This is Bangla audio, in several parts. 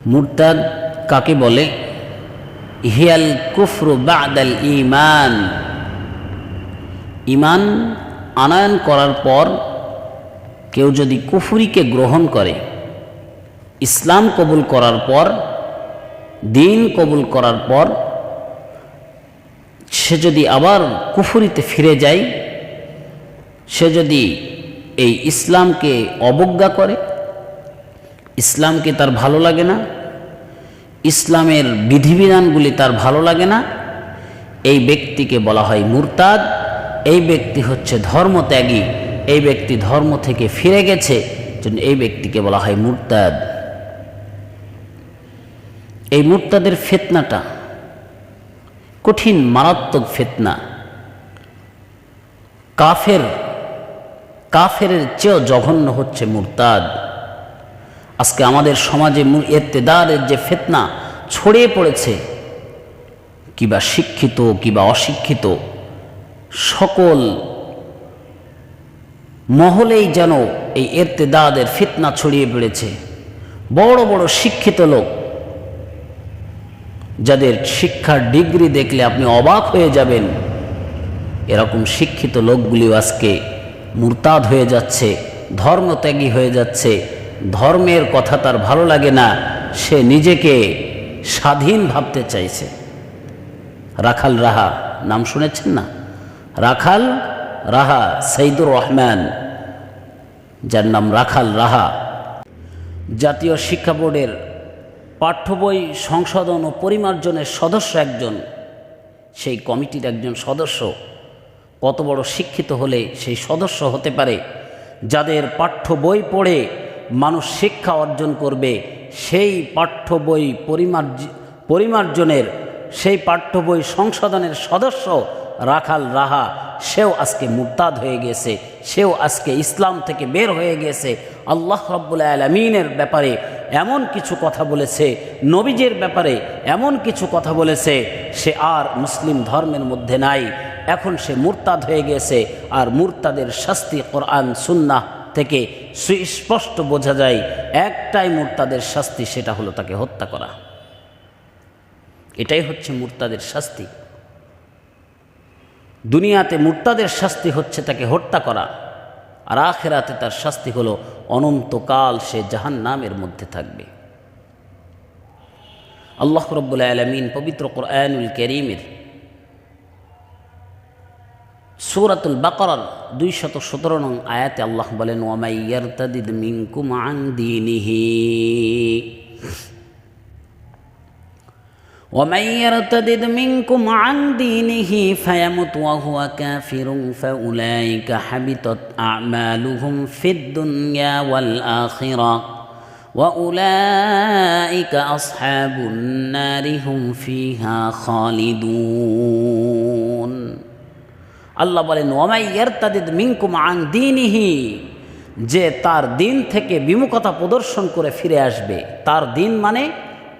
মুরতাদ কাকে বলে? হিয়াল কুফরু বাদাল ঈমান। ঈমান আনয়ন করার পর কেউ যদি কুফরিকে গ্রহণ করে, ইসলাম কবুল করার পর, দিন কবুল করার পর সে যদি আবার কুফরিতে ফিরে যায়, সে যদি এই ইসলামকে অবজ্ঞা করে, ইসলামকে তার ভালো লাগে না, ইসলামের বিধিবিধানগুলি তার ভালো লাগে না, এই ব্যক্তিকে বলা হয় মুরতাদ। এই ব্যক্তি হচ্ছে ধর্মত্যাগী, এই ব্যক্তি ধর্ম থেকে ফিরে গেছে, জন্য এই ব্যক্তিকে বলা হয় মুরতাদ। এই মুরতাদের ফিতনাটা কঠিন মারাত্মক ফিতনা। কাফের চেয়েও জঘন্য হচ্ছে মুরতাদ। আজকে আমাদের সমাজে ইরতিদাদের যে ফিতনা ছড়িয়ে পড়েছে, কিবা শিক্ষিত কিবা অশিক্ষিত সকল মহলেই যেন এই ইরতিদাদের ফিতনা ছড়িয়ে পড়েছে। বড় বড় শিক্ষিত লোক, যাদের শিক্ষার ডিগ্রি দেখলে আপনি অবাক হয়ে যাবেন, এরকম শিক্ষিত লোকগুলিও আজকে মুরতাদ হয়ে যাচ্ছে, ধর্মত্যাগী হয়ে যাচ্ছে। ধর্মের কথা তার ভালো লাগে না, সে নিজেকে স্বাধীন ভাবতে চাইছে। রাখাল রাহা নাম শুনেছেন না? রাখাল রাহা, সাইদুর রহমান, যার নাম রাখাল রাহা, জাতীয় শিক্ষা বোর্ডের পাঠ্য বই সংশোধন ও পরিমার্জনের সদস্য একজন, সেই কমিটির একজন সদস্য। কত বড় শিক্ষিত হলে সেই সদস্য হতে পারে? যাদের পাঠ্য বই পড়ে মানুষ শিক্ষা অর্জন করবে, সেই পাঠ্য বই পরিমার্জনের, সেই পাঠ্য বই সংশোধনের সদস্য রাখাল রাহা, সেও আজকে মুরতাদ হয়ে গেছে, সেও আজকে ইসলাম থেকে বের হয়ে গেছে। আল্লাহ রাব্বুল আলামিনের ব্যাপারে এমন কিছু কথা বলেছে, নবীজের ব্যাপারে এমন কিছু কথা বলেছে, সে আর মুসলিম ধর্মের মধ্যে নাই। এখন সে মুরতাদ হয়ে গেছে। আর মুরতাদের শাস্তি কোরআন সুন্নাহ থেকে সুস্পষ্ট বোঝা যায়, একটাই মুরতাদের শাস্তি, সেটা হলো তাকে হত্যা করা। এটাই হচ্ছে মুরতাদের শাস্তি। দুনিয়াতে মুরতাদের শাস্তি হচ্ছে তাকে হত্যা করা, আর আখিরাতে তার শাস্তি হলো অনন্তকাল সে জাহান্নামের মধ্যে থাকবে। আল্লাহ রাব্বুল আলামিন পবিত্র কোরআনুল কারীমের সূরাতুল বাকারার 217 নং আয়াতে আল্লাহ বলেন, ওয়া মান ইয়ারতাদিদ মিনকুম আন দীনিহি ومن يرتد منكم عن دينه فيمت وهو كافر فأولئك حبطت أعمالهم في الدنيا والآخرة وأولئك أصحاب النار هم فيها خالدون। আল্লাহ বলেন, ওয়ামাই ইয়ারতাদিদ মিনকুম আন দীনিহি, যে তার দিন থেকে বিমুখতা প্রদর্শন করে ফিরে আসবে। তার দিন মানে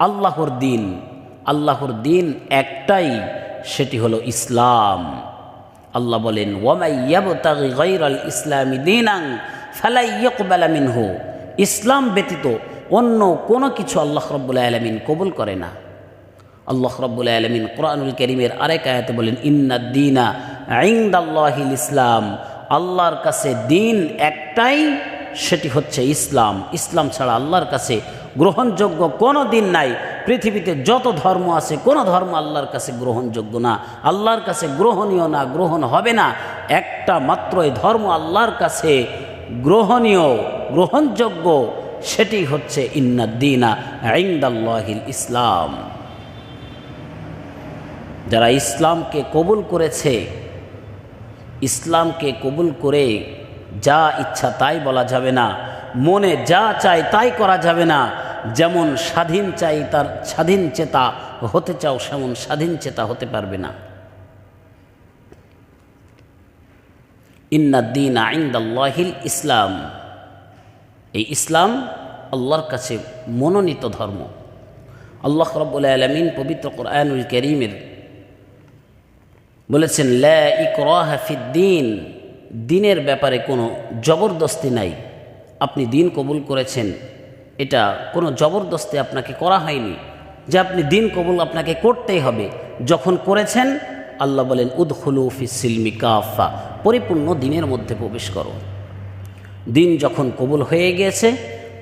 আল্লাহর দিন। আল্লাহর দিন একটাই, সেটি হলো ইসলাম। আল্লাহ বলেন, ওয়ামাই ইয়াবতাগি গায়রাল ইসলামি দীনান ফালা ইউকবালা মিনহু, ইসলাম ব্যতীত অন্য কোনো কিছু আল্লাহ রাব্বুল আলামিন কবুল করে না। আল্লাহ রাব্বুল আলামিন কোরআনুল কারীমের আরেক আয়াতে বলেন, ইন্নাদ দীনা ইনদাল্লাহিল ইসলাম, আল্লাহর কাছে দিন একটাই, সেটি হচ্ছে ইসলাম। ইসলাম ছাড়া আল্লাহর কাছে গ্রহণযোগ্য কোনো দিন নাই। পৃথিবীতে যত ধর্ম আছে, কোনো ধর্ম আল্লাহর কাছে গ্রহণযোগ্য না, আল্লাহর কাছে গ্রহণীয় না, গ্রহণ হবে না। একটা মাত্রই ধর্ম আল্লাহর কাছে গ্রহণীয়, গ্রহণযোগ্য, সেটি হচ্ছে ইন্নাদ দীনা ইনদাল্লাহিল ইসলাম। যারা ইসলামকে কবুল করেছে, ইসলামকে কবুল করে যা ইচ্ছা তাই বলা যাবে না, মনে যা চায় তাই করা যাবে না। যেমন স্বাধীন চাই, তার স্বাধীন চেতা হতে চাও, সেমন স্বাধীন চেতা হতে পারবে না। ইন্নাদ দীনা ইনদাল্লাহিল ইসলাম, এই ইসলাম আল্লাহর কাছে মনোনীত ধর্ম। আল্লাহ রাব্বুল আলামিন পবিত্র কোরআনুল কারীমের বলেছেন, লা ইকরাহা ফিদ্দীন, দিনের ব্যাপারে কোনো জবরদস্তি নাই। আপনি দিন কবুল করেছেন, এটা কোনো জবরদস্তি আপনাকে করা হয়নি যে আপনি দিন কবুল আপনাকে করতেই হবে। যখন করেছেন আল্লাহ বলেন উদখুলু ফিস সিলমি কাফা, পরিপূর্ণ দিনের মধ্যে প্রবেশ করো। দিন যখন কবুল হয়ে গিয়েছে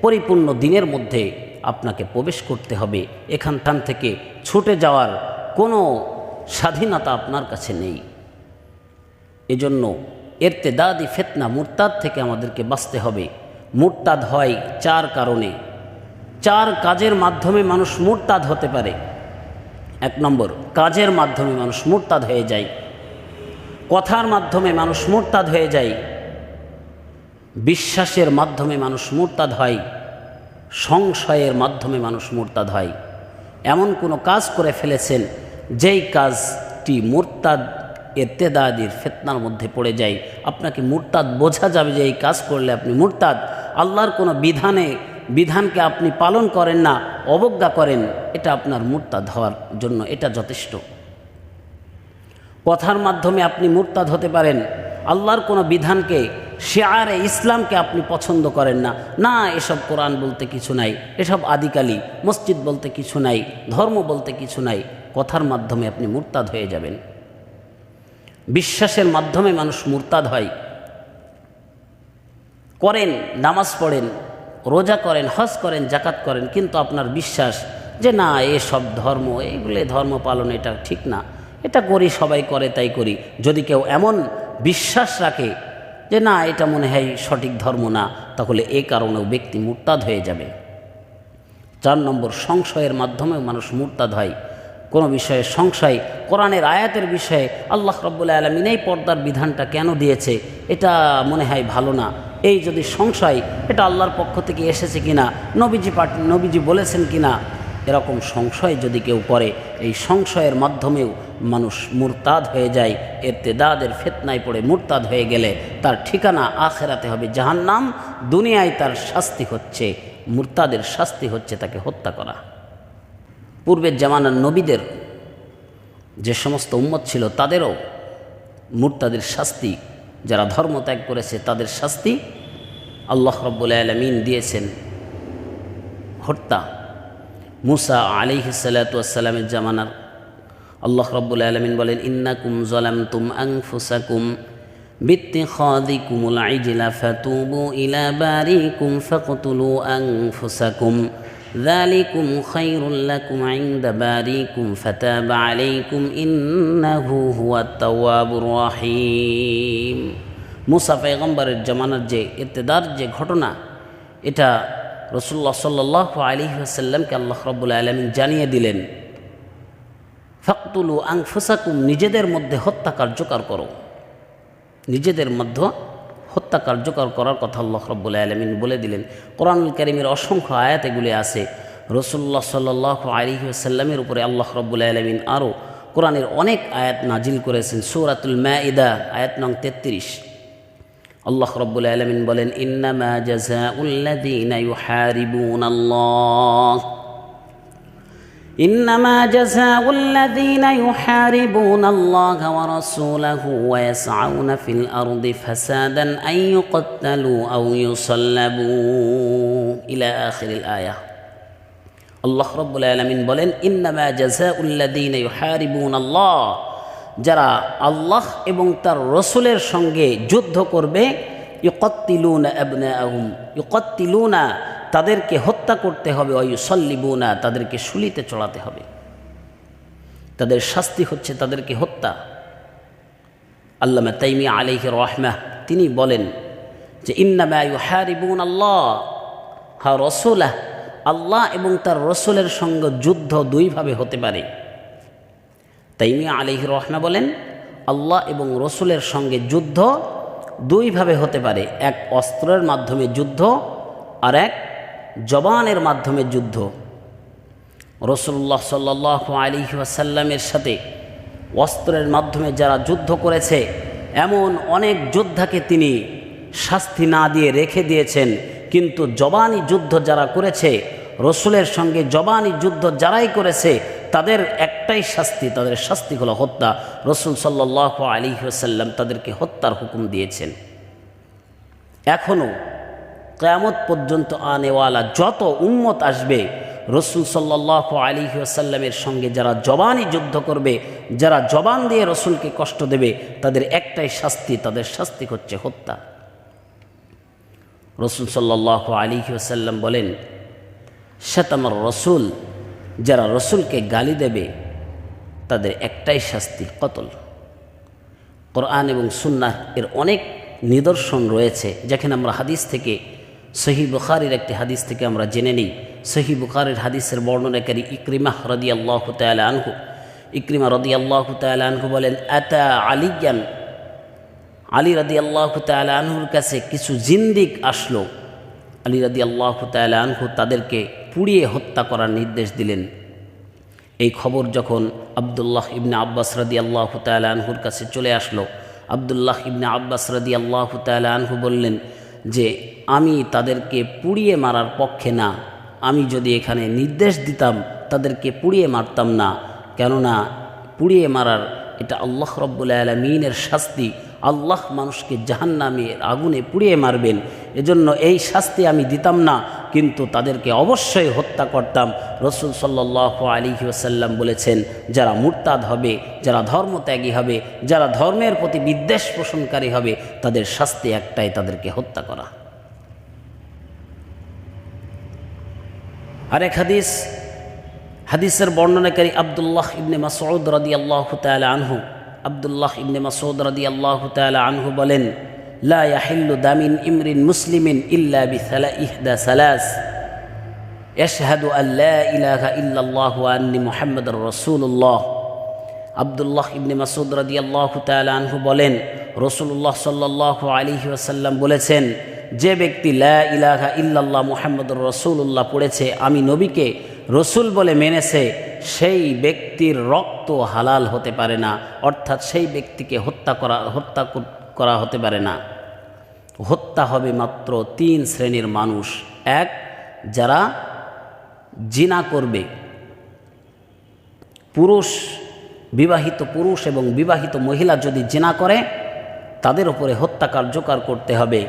পরিপূর্ণ দিনের মধ্যে আপনাকে প্রবেশ করতে হবে। এখানটান থেকে ছুটে যাওয়ার কোনো স্বাধীনতা আপনার কাছে নেই। এজন্য ইরতিদাদি ফিতনা মুরতাদ থেকে আমাদেরকে বাঁচতে হবে। মুরতাদ হয় 4 কারণে, 4 কাজের মাধ্যমে মানুষ মুরতাদ হতে পারে। 1 নম্বর, কাজের মাধ্যমে মানুষ মুরতাদ হয়ে যায়, কথার মাধ্যমে মানুষ মুরতাদ হয়ে যায়, বিশ্বাসের মাধ্যমে মানুষ মুরতাদ হয়, সংশয়ের মাধ্যমে মানুষ মুরতাদ হয়। এমন কোনো কাজ করে ফেলেছেন যেই কাজটি মুরতাদ ইরতিদাদির ফিতনার মধ্যে পড়ে যায়। আপনাকে মুরতাদ বোঝা যাবে যে এই কাজ করলে আপনি মুরতাদ। আল্লাহর কোনো বিধানকে আপনি পালন করেন না, অবজ্ঞা করেন, এটা আপনার মুরতাদ হওয়ার জন্য এটা যথেষ্ট। কথার মাধ্যমে আপনি মুরতাদ হতে পারেন। আল্লাহর কোনো বিধানকে, শিআরে ইসলামকে আপনি পছন্দ করেন না, না এসব কোরআন বলতে কিছু নাই, এসব আদিকালি, মসজিদ বলতে কিছু নাই, ধর্ম বলতে কিছু নাই। কথার মাধ্যমে আপনি মুরতাদ হয়ে যাবেন। বিশ্বাসের মাধ্যমে মানুষ মুরতাদ হয়। করেন, নামাজ পড়েন, রোজা করেন, হজ করেন, যাকাত করেন, কিন্তু আপনার বিশ্বাস যে না এসব ধর্ম, এইগুলো ধর্ম পালন এটা ঠিক না, এটা করি সবাই করে তাই করি। যদি কেউ এমন বিশ্বাস রাখে যে না এটা মনে হয় সঠিক ধর্ম না, তাহলে এই কারণেও ব্যক্তি মুরতাদ হয়ে যাবে। 4 নম্বর, সংশয়ের মাধ্যমেও মানুষ মুরতাদ হয়। কোনো বিষয়ে সংশয়, কোরআনের আয়াতের বিষয়ে আল্লাহ রাব্বুল আলামিন এই পর্দার বিধানটা কেন দিয়েছে, এটা মনে হয় ভালো না, এই যদি সংশয়, এটা আল্লাহর পক্ষ থেকে এসেছে কিনা, নবীজি বলেছেন কিনা, এরকম সংশয় যদি কেউ করে, এই সংশয়ের মাধ্যমেও মানুষ মুরতাদ হয়ে যায়। ইরতিদাদের ফিতনায় পড়ে মুরতাদ হয়ে গেলে তার ঠিকানা আখিরাতে হবে জাহান্নাম। দুনিয়ায় তার শাস্তি হচ্ছে, মুরতাদের শাস্তি হচ্ছে তাকে হত্যা করা। পূর্বের জামানার নবীদের যে সমস্ত উম্মত ছিল তাদেরও মুরতাদের শাস্তি, যারা ধর্ম ত্যাগ করেছে তাদের শাস্তি আল্লাহ রাব্বুল আলামিন দিয়েছেন হত্যা। মুসা আলাইহিস সালাতু ওয়াস সালামের জামানার আল্লাহ রাব্বুল আলামিন বলেন ইন্নাকুম যালামতুম আনফুসাকুম বিত্তিখাযিকুমুল ইজলা ফাতুবু ইলা বারিকুম ফাকতুলু আনফুসাকুম যালিকুম খায়রুল লাকুম ইনদা বারিকুম ফাতাবা আলাইকুম ইন্নাহু হুয়াত তাওয়াবুর রহিম। মুসা পয়গম্বরের জামানার যে ইরতিদার যে ঘটনা, এটা রাসূলুল্লাহ সাল্লাল্লাহু আলাইহি ওয়াসাল্লামকে আল্লাহ রাব্বুল আলামিন জানিয়ে দিলেন, ফাকতুলু আনফুসাকুম, নিজেদের মধ্যে হত্যা কার্যকর করো। নিজেদের মধ্যে হত্যা কার্যকর করার কথা আল্লাহ রাব্বুল আলামিন বলে দিলেন। কোরআনুল কারীমের অসংখ্য আয়াত এগুলি আছে। রাসূলুল্লাহ সাল্লাল্লাহু আলাইহি ওয়াসাল্লামের উপরে আল্লাহ রাব্বুল আলামিন আরও কোরআনের অনেক আয়াত নাজিল করেছেন। সূরাতুল মাইদা আয়াত নং 33 আল্লাহ রাব্বুল আলামিন বলেন ইন্নামা জাযাউল্লাযীনা ইউহারিবুনাল্লাহ إنما جزاء الذين يحاربون الله ورسوله ويسعون في الأرض فسادا أن يقتلوا أو يصلبوا إلى آخر الآية। الله رب العالمين বলেন إنما جزاء الذين يحاربون الله, যারা আল্লাহ এবং তার রসুলের সঙ্গে যুদ্ধ করবে, ইউকাত্তিলুনা আবনাআহুম, ইউকাত্তিলুনা তাদেরকে হত্যা করতে হবে, ওয়ায়ুসাল্লিবুনা তাদেরকে শুলিতে চড়াতে হবে। তাদের শাস্তি হচ্ছে তাদেরকে হত্যা। আল্লামা তাইমিয়া আলাইহি রাহমাহ তিনি বলেন যে ইন্নামা ইউহারিবুনাল্লাহ ওয়া রাসূলাহ, আল্লাহ এবং তার রসুলের সঙ্গে যুদ্ধ দুইভাবে হতে পারে। তাইমিয়া আলাইহি রাহমাহ বলেন আল্লাহ এবং রসুলের সঙ্গে যুদ্ধ দুইভাবে হতে পারে, এক অস্ত্রের মাধ্যমে যুদ্ধ আর এক জবানের মাধ্যমে যুদ্ধ। রাসূলুল্লাহ সাল্লাল্লাহু আলাইহি ওয়াসাল্লামের সাথে অস্ত্রের মাধ্যমে যারা যুদ্ধ করেছে, এমন অনেক যোদ্ধাকে তিনি শাস্তি না দিয়ে রেখে দিয়েছেন। কিন্তু জবানি যুদ্ধ যারা করেছে, রসুলের সঙ্গে জবানি যুদ্ধ যারাই করেছে, তাদের একটাই শাস্তি, তাদের শাস্তি হলো হত্যা। রসুল সাল্লাল্লাহু আলাইহি ওয়াসাল্লাম তাদেরকে হত্যার হুকুম দিয়েছেন। এখনও কিয়ামত পর্যন্ত আনেওয়ালা যত উম্মত আসবে, রসুল সাল্লাল্লাহু আলাইহি ওয়াসাল্লামের সঙ্গে যারা জবানি যুদ্ধ করবে, যারা জবান দিয়ে রসুলকে কষ্ট দেবে, তাদের একটাই শাস্তি, তাদের শাস্তি হচ্ছে হত্যা। রসুল সাল্লাল্লাহু আলাইহি ওয়াসাল্লাম বলেন, শাতামার রসুল, যারা রসুলকে গালি দেবে তাদের একটাই শাস্তি, কতল। কোরআন এবং সুন্নাহ এর অনেক নিদর্শন রয়েছে, যেখানে আমরা হাদিস থেকে, সহিহ বুখারীর একটি হাদিস থেকে আমরা জেনে নিই। সহিহ বুখারীর হাদিসের বর্ণনাকারী ইকরিমাহ রাদিয়াল্লাহু তাআলা আনহু, ইকরিমা রাদিয়াল্লাহু তাআলা আনহু বলেন, আতা আলিয়ান, আলী রাদিয়াল্লাহু তাআলা আনহুর কাছে কিছু জিন্দিক আসলো। আলী রাদিয়াল্লাহু তাআলা আনহু তাদেরকে পুড়িয়ে হত্যা করার নির্দেশ দিলেন। এই খবর যখন আব্দুল্লাহ ইবনে আব্বাস রাদিয়াল্লাহু তাআলা আনহুর কাছে চলে আসলো, আব্দুল্লাহ ইবনে আব্বাস রাদিয়াল্লাহু তাআলা আনহু বললেন যে আমি তাদেরকে পুড়িয়ে মারার পক্ষে না, আমি যদি এখানে নির্দেশ দিতাম তাদেরকে পুড়িয়ে মারতাম না, কেননা পুড়িয়ে মারার এটা আল্লাহ রব্বুল আলামিনের শাস্তি। আল্লাহ মানুষকে জাহান্নামের আগুনে পুড়িয়ে মারবেন, এজন্য এই শাস্তি আমি দিতাম না, কিন্তু তাদেরকে অবশ্যই হত্যা করতাম। রসুল সাল্লাল্লাহু আলাইহি ওয়াসাল্লাম বলেছেন, যারা মুরতাদ হবে, যারা ধর্মত্যাগী হবে, যারা ধর্মের প্রতি বিদ্বেষ পোষণকারী হবে, তাদের শাস্তি একটাই, তাদেরকে হত্যা করা। আরেক হাদিসের বর্ণনাকারী আব্দুল্লাহ ইবনে মাসউদ রাদিয়াল্লাহু তাআলা আনহু, আব্দুল্লাহ ইবনে মাসউদ রাদিয়াল্লাহু তাআলা আনহু বলেন, লা ইয়াহিল্লু দামিন ইমরিন মুসলিমিন ইল্লা বিসালাইহদা সালাস, ইয়াশহাদু আন লা ইলাহা ইল্লাল্লাহ ওয়া আন্নী মুহাম্মাদুর রাসূলুল্লাহ। আব্দুল্লাহ ইবনে মাসউদ রাদিয়াল্লাহু তাআলা আনহু বলেন, রাসূলুল্লাহ সাল্লাল্লাহু আলাইহি ওয়াসাল্লাম বলেছেন, যে ব্যক্তি লা ইলাহা ইল্লাল্লাহ মুহাম্মাদুর রাসূলুল্লাহ পড়েছে, আমি নবীকে রসুল বলে মেনেছে, সেই ব্যক্তির রক্ত হালাল হতে পারে না, অর্থাৎ সেই ব্যক্তিকে হত্যা করা হতে পারে না। হত্যা হবে মাত্র 3 শ্রেণীর মানুষ। এক, যারা জিনা করবে, বিবাহিত পুরুষ এবং বিবাহিত মহিলা যদি জিনা করে তাদের উপরে হত্যা কার্যকর করতে হবে।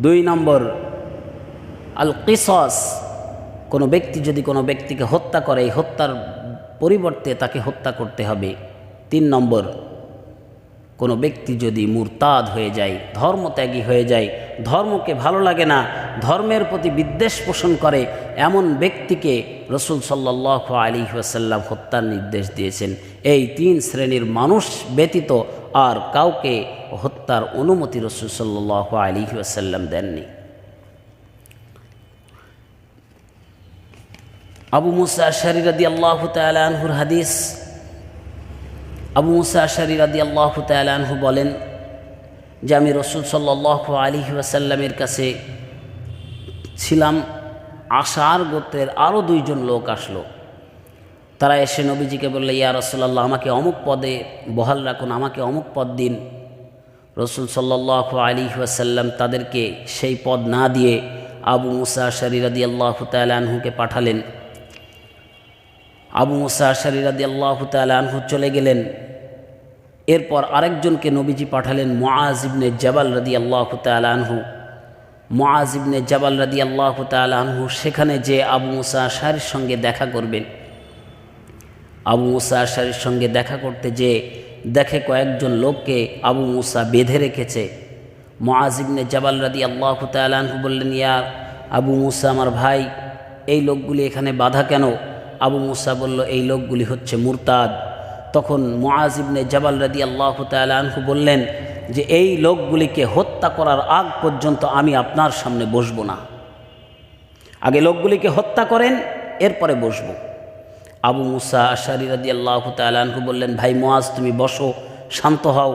2 নম্বর, আল কিসাস, কোনো ব্যক্তি যদি কোনো ব্যক্তিকে হত্যা করে, এই হত্যার পরিবর্তে তাকে হত্যা করতে হবে। 3 নম্বর, কোনো ব্যক্তি যদি মুরতাদ হয়ে যায়, ধর্মত্যাগী হয়ে যায়, ধর্মকে ভালো লাগে না, ধর্মের প্রতি বিদ্বেষ পোষণ করে, এমন ব্যক্তিকে রসুল সাল্লাল্লাহু আলাইহি ওয়াসাল্লাম হত্যার নির্দেশ দিয়েছেন। এই 3 শ্রেণীর মানুষ ব্যতীত আর কাউকে হত্যার অনুমতি রসুল সাল্লাল্লাহু আলাইহি ওয়াসাল্লাম দেননি। আবু মুসা আশআরী রাদিয়াল্লাহু তাআলা আনহুর হাদিস। আবু মুসা আশআরী রাদিয়াল্লাহু তাআলা আনহু বলেন যে আমি রসুল সাল্লাল্লাহু আলাইহি ওয়াসাল্লামের কাছে ছিলাম, আশআর গোত্রের আরও 2 জন লোক আসলো। তারা এসে নবীজিকে বললে, ইয়া রাসূলুল্লাহ, আমাকে অমুক পদে বহাল রাখুন, আমাকে অমুক পদ দিন। রসুল সাল্লাল্লাহু আলাইহি ওয়াসাল্লাম তাদেরকে সেই পদ না দিয়ে আবু মুসা আশআরী রাদিয়াল্লাহু তাআলা আনহুকে পাঠালেন। আবু মুসা আশআরী রাদিয়াল্লাহু তাআলা আনহু চলে গেলেন। এরপর আরেকজনকে নবীজি পাঠালেন, মুআজ ইবনে জাবাল রাদিয়াল্লাহু তাআলা আনহু। মুআজ ইবনে জাবাল রাদিয়াল্লাহু তাআলা আনহু সেখানে যে আবু মুসা আশআরীর সঙ্গে দেখা করবেন। আবু মুসা আশআরীর সঙ্গে দেখা করতে যে দেখে কয়েকজন লোককে আবু মুসা বেঁধে রেখেছে। মুআজ ইবনে জাবাল রাদিয়াল্লাহু তাআলা আনহু বললেন, ইয়া আবু মুসা, আমার ভাই, এই লোকগুলি এখানে বাধা কেন? আবু মুসা বলল, এই লোকগুলি হচ্ছে মুরতাদ। তখন মুআজ ইবনে জাবাল রাদিয়াল্লাহু তাআলা আনহু বললেন যে এই লোকগুলিকে হত্যা করার আগ পর্যন্ত আমি আপনার সামনে বসব না, আগে লোকগুলিকে হত্যা করেন, এরপরে বসব। আবু মুসা আশআরী রাদিয়াল্লাহু তাআলা আনহু বললেন, ভাই মুআজ, তুমি বসো, শান্ত হও,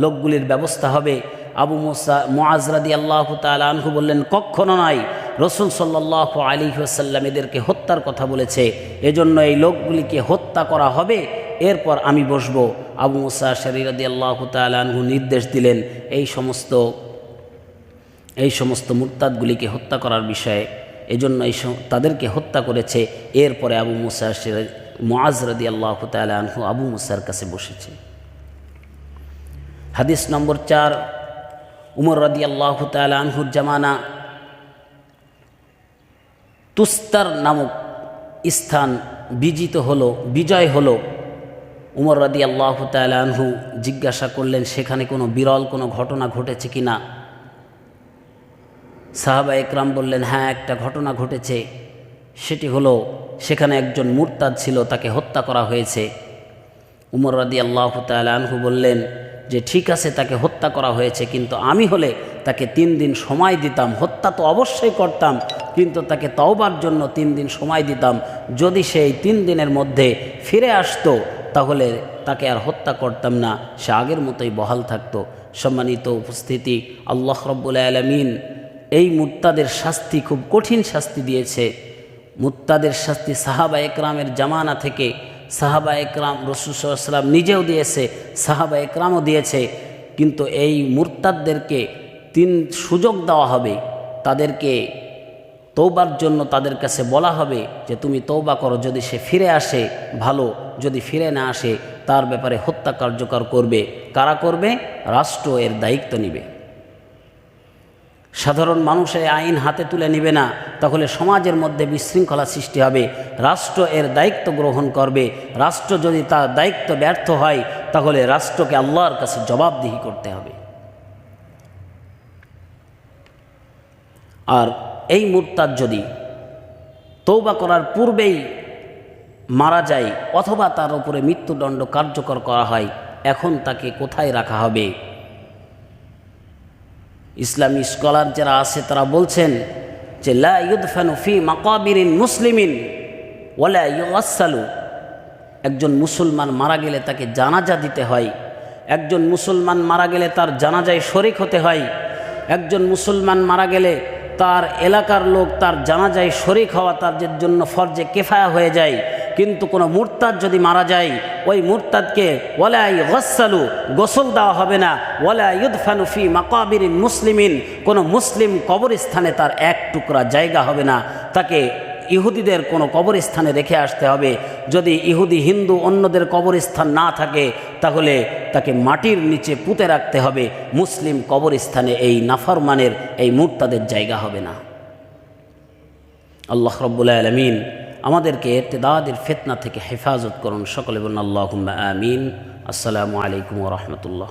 লোকগুলির ব্যবস্থা হবে। মুআজ রাদিয়াল্লাহু তাআলা আনহু বললেন, কখনো নাই, রসুল সাল্লাল্লাহু আলাইহি ওয়াসাল্লাম এদেরকে হত্যার কথা বলেছে, এজন্য এই লোকগুলিকে হত্যা করা হবে, এরপর আমি বসব। আবু মুসা আশআরী রাদিয়াল্লাহু তাআলা আনহু নির্দেশ দিলেন এই সমস্ত মুরতাদগুলিকে হত্যা করার বিষয়ে, এজন্য তাদেরকে হত্যা করেছে। এরপরে আবু মুসা মুআজ রাদিয়াল্লাহু তাআলা আনহু আবু মুসার কাছে বসেছে। হাদিস নম্বর 4, উমর রাদিয়াল্লাহু তাআলা আনহুর জামানা তুস্তার নামক স্থান বিজয় হলো। উমর রাদিয়াল্লাহু তাআলা আনহু জিজ্ঞাসা করলেন, সেখানে কোনো বিরল কোনো ঘটনা ঘটেছে কিনা? সাহাবা একরাম বললেন, হ্যাঁ, একটা ঘটনা ঘটেছে। সেটি হলো, সেখানে একজন মুরতাদ ছিল, তাকে হত্যা করা হয়েছে। উমর রাদিয়াল্লাহু তাআলা আনহু বললেন যে ঠিক আছে, তাকে হত্যা করা হয়েছে, কিন্তু আমি হলে তাকে 3 দিন সময় দিতাম। হত্যা তো অবশ্যই করতাম, কিন্তু তাকে তওবার জন্য 3 দিন সময় দিতাম। যদি সেই 3 দিনের মধ্যে ফিরে আসতো তাহলে তাকে আর হত্যা করতাম না, সে আগের মতোই বহাল থাকতো। সম্মানিত উপস্থিতি, আল্লাহ রাব্বুল আলামিন এই মুরতাদের শাস্তি, খুব কঠিন শাস্তি দিয়েছে। মুরতাদের শাস্তি সাহাবা একরামের জামানা থেকে, সাহাবা একরাম, রাসূল সাল্লাল্লাহু আলাইহি ওয়াসাল্লাম নিজেও দিয়েছে, সাহাবা একরামও দিয়েছে। কিন্তু এই মুরতাদদেরকে 3 সুযোগ দেওয়া হবে। তাদেরকে তওবার জন্য তাদের কাছে বলা হবে যে তুমি তওবা করো, যদি সে ফিরে আসে ভালো, যদি ফিরে না আসে তার ব্যাপারে হত্যা কার্যকর করবে। কারা করবে? রাষ্ট্র এর দায়িত্ব নেবে। সাধারণ মানুষ এই আইন হাতে তুলে নেবে না, তাহলে সমাজের মধ্যে বিশৃঙ্খলা সৃষ্টি হবে। রাষ্ট্র এর দায়িত্ব গ্রহণ করবে। রাষ্ট্র যদি তার দায়িত্ব ব্যর্থ হয় তাহলে রাষ্ট্রকে আল্লাহর কাছে জবাবদিহি করতে হবে। আর এই মুরতাদ যদি তওবা করার পূর্বেই মারা যায় অথবা তার উপরে মৃত্যুদণ্ড কার্যকর করা হয়, এখন তাকে কোথায় রাখা হবে? ইসলামী স্কলার যারা আছে তারা বলছেন যে লা ইউদফানু ফি মাকাবিরিন মুসলিমিন ওয়ালা ইউগাসসালু। একজন মুসলমান মারা গেলে তাকে জানাজা দিতে হয়। একজন মুসলমান মারা গেলে তার জানাজায় শরীক হতে হয়। একজন মুসলমান মারা গেলে তার এলাকার লোক তার জানাজায় শরীক হওয়া তার জন্য ফরজে কিফায়া হয়ে যায়। কিন্তু কোনো মুরতাদ যদি মারা যায়, ওই মুরতাদকে ওয়ালা ইউগাসসালু, গোসল দেওয়া হবে না। ওয়ালা ইউদফানু ফি মাকাবিরিন মুসলিমিন, কোনো মুসলিম কবরস্থানে তার এক টুকরা জায়গা হবে না। তাকে ইহুদিদের কোনো কবরস্থানে রেখে আসতে হবে। যদি ইহুদি, হিন্দু, অন্যদের কবরস্থান না থাকে তাহলে তাকে মাটির নিচে পুঁতে রাখতে হবে। মুসলিম কবরস্থানে এই নাফরমানের, এই মুরতাদের জায়গা হবে না। আল্লাহ রাব্বুল আলামিন আমাদেরকে ইরতিদাদের ফিতনা থেকে হেফাজত করুন। সকলে বলুন আল্লাহুম্মা আমিন। আসসালামু আলাইকুম ওয়া রাহমাতুল্লাহ।